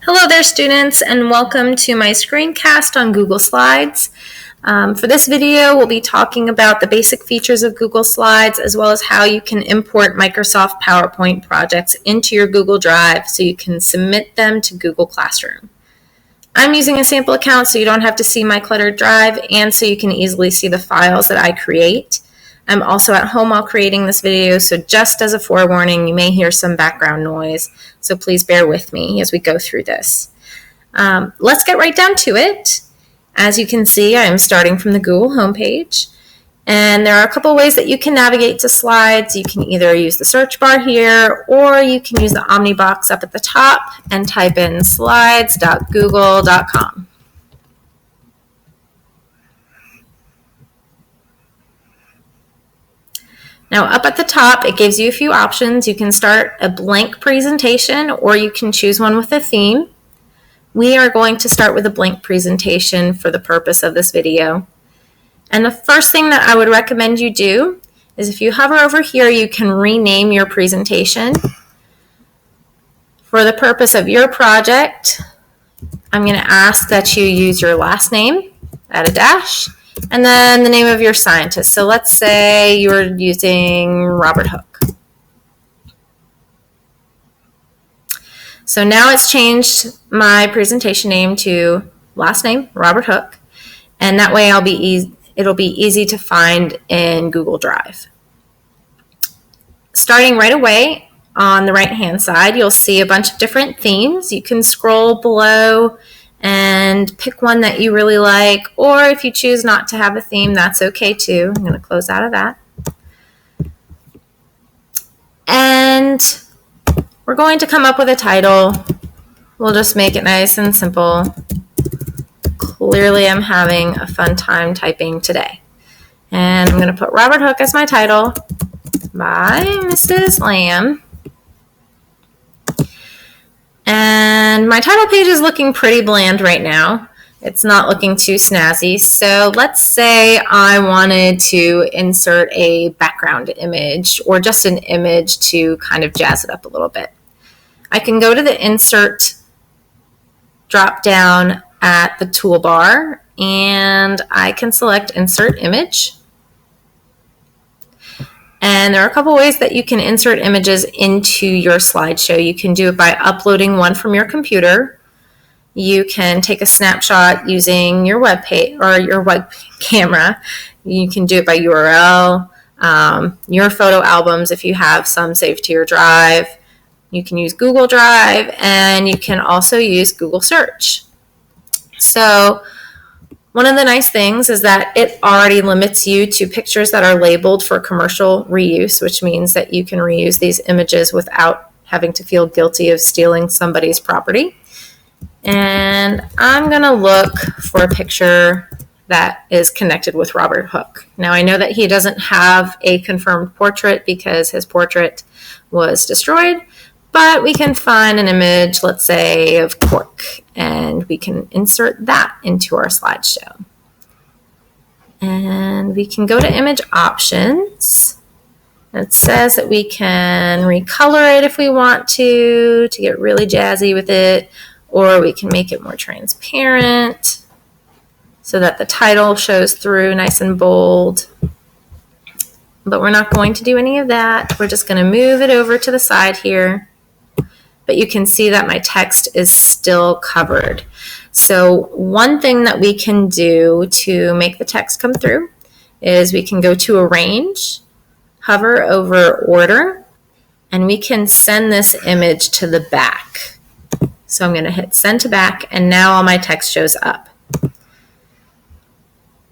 Hello there, students, and welcome to my screencast on Google Slides. For this video, we'll be talking about the basic features of Google Slides as well as how you can import Microsoft PowerPoint projects into your Google Drive so you can submit them to Google Classroom. I'm using a sample account so you don't have to see my cluttered drive and so you can easily see the files that I create. I'm also at home while creating this video, so just as a forewarning, you may hear some background noise, so please bear with me as we go through this. Let's get right down to it. As you can see, I am starting from the Google homepage, and there are a couple ways that you can navigate to slides. You can either use the search bar here, or you can use the Omni box up at the top and type in slides.google.com. Now up at the top, it gives you a few options. You can start a blank presentation or you can choose one with a theme. We are going to start with a blank presentation for the purpose of this video. And the first thing that I would recommend you do is if you hover over here, you can rename your presentation. For the purpose of your project, I'm going to ask that you use your last name, add a dash, and then the name of your scientist. So let's say you're using Robert Hooke. So now it's changed my presentation name to last name, Robert Hooke, and that way it'll be easy to find in Google Drive. Starting right away on the right-hand side, you'll see a bunch of different themes. You can scroll below and pick one that you really like, or if you choose not to have a theme, that's okay too. I'm going to close out of that. And we're going to come up with a title. We'll just make it nice and simple. Clearly, I'm having a fun time typing today. And I'm going to put Robert Hooke as my title by Mrs. Lamb. And my title page is looking pretty bland right now. It's not looking too snazzy. So let's say I wanted to insert a background image or just an image to kind of jazz it up a little bit. I can go to the Insert drop down at the toolbar and I can select Insert Image. And there are a couple ways that you can insert images into your slideshow. You can do it by uploading one from your computer. You can take a snapshot using your web page or your web camera. You can do it by URL, your photo albums if you have some saved to your drive. You can use Google Drive, and you can also use Google Search. So one of the nice things is that it already limits you to pictures that are labeled for commercial reuse, which means that you can reuse these images without having to feel guilty of stealing somebody's property. And I'm going to look for a picture that is connected with Robert Hooke. Now I know that he doesn't have a confirmed portrait because his portrait was destroyed, but we can find an image, let's say, of cork, and we can insert that into our slideshow. And we can go to image options. It says that we can recolor it if we want to get really jazzy with it, or we can make it more transparent so that the title shows through nice and bold. But we're not going to do any of that. We're just going to move it over to the side here. But you can see that my text is still covered. So one thing that we can do to make the text come through is we can go to Arrange, hover over Order, and we can send this image to the back. So I'm going to hit Send to Back, and now all my text shows up.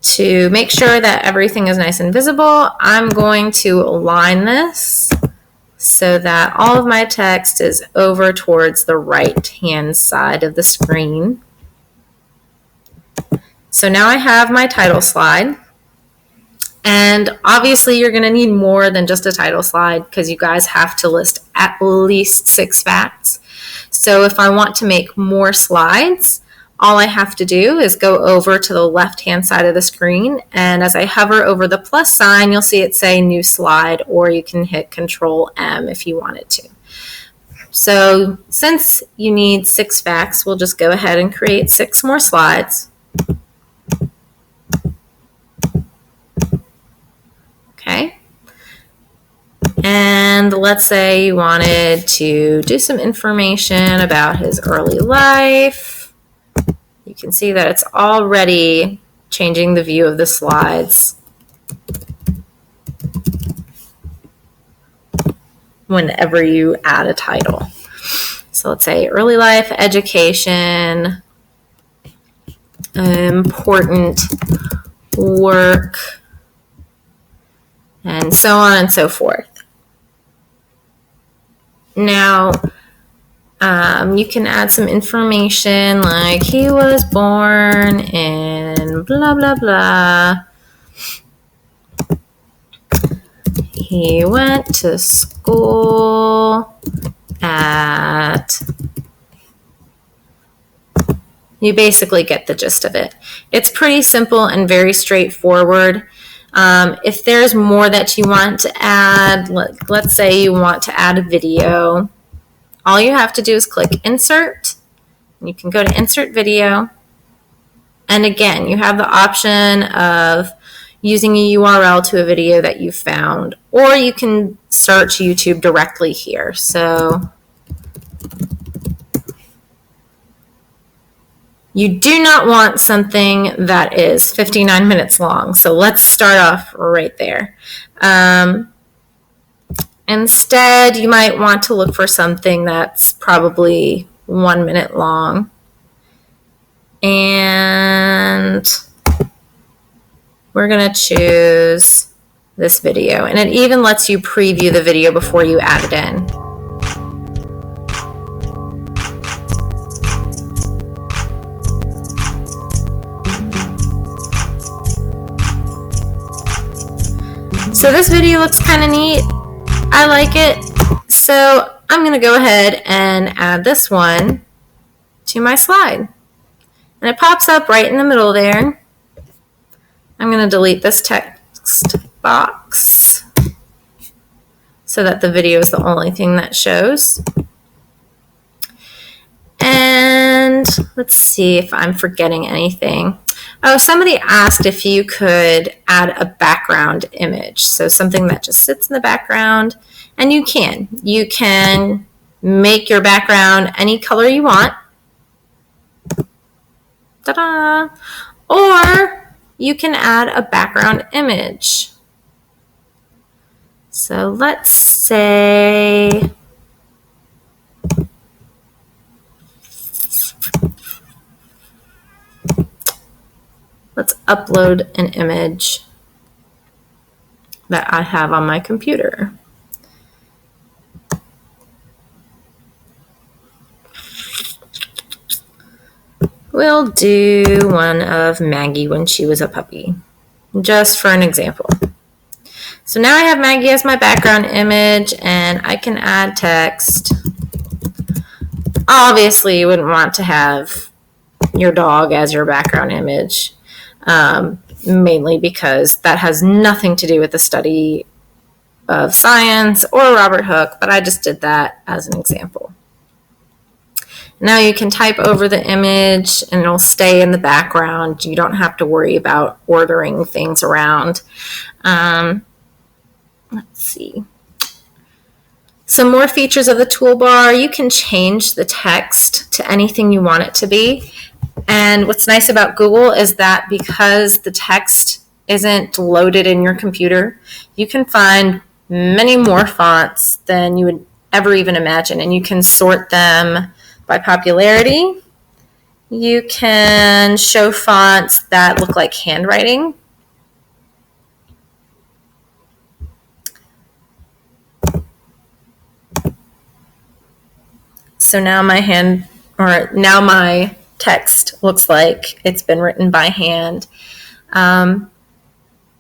To make sure that everything is nice and visible, I'm going to align this so that all of my text is over towards the right-hand side of the screen. So now I have my title slide. And obviously you're going to need more than just a title slide because you guys have to list at least 6 facts. So if I want to make more slides, all I have to do is go over to the left-hand side of the screen, and as I hover over the plus sign, you'll see it say New Slide, or you can hit Control M if you wanted to. So since you need 6 facts, we'll just go ahead and create 6 more slides. Okay. And let's say you wanted to do some information about his early life. You can see that it's already changing the view of the slides whenever you add a title. So let's say early life, education, important work, and so on and so forth. Now, you can add some information like he was born in blah, blah, blah. He went to school at... You basically get the gist of it. It's pretty simple and very straightforward. If there's more that you want to add, let's say you want to add a video, all you have to do is click Insert. You can go to Insert Video. And again, you have the option of using a URL to a video that you found, or you can search YouTube directly here. So you do not want something that is 59 minutes long. So let's start off right there. Instead, you might want to look for something that's probably 1 minute long. And we're going to choose this video. And it even lets you preview the video before you add it in. So this video looks kind of neat. I like it. So I'm going to go ahead and add this one to my slide. And it pops up right in the middle there. I'm going to delete this text box so that the video is the only thing that shows. And let's see if I'm forgetting anything. Oh, somebody asked if you could add a background image. So something that just sits in the background, and you can. You can make your background any color you want. Ta-da! Or you can add a background image. So let's say let's upload an image that I have on my computer. We'll do one of Maggie when she was a puppy, just for an example. So now I have Maggie as my background image, and I can add text. Obviously, you wouldn't want to have your dog as your background image. Mainly because that has nothing to do with the study of science or Robert Hooke, but I just did that as an example. Now you can type over the image and it'll stay in the background. You don't have to worry about ordering things around. Let's see. Some more features of the toolbar. You can change the text to anything you want it to be. And what's nice about Google is that because the text isn't loaded in your computer, you can find many more fonts than you would ever even imagine. And you can sort them by popularity. You can show fonts that look like handwriting. So now my text looks like it's been written by hand. But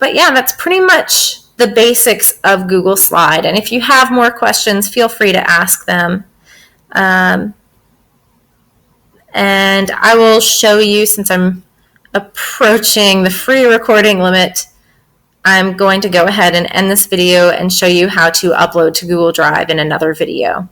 yeah, that's pretty much the basics of Google Slide. And if you have more questions, feel free to ask them. And I will show you, since I'm approaching the free recording limit, I'm going to go ahead and end this video and show you how to upload to Google Drive in another video.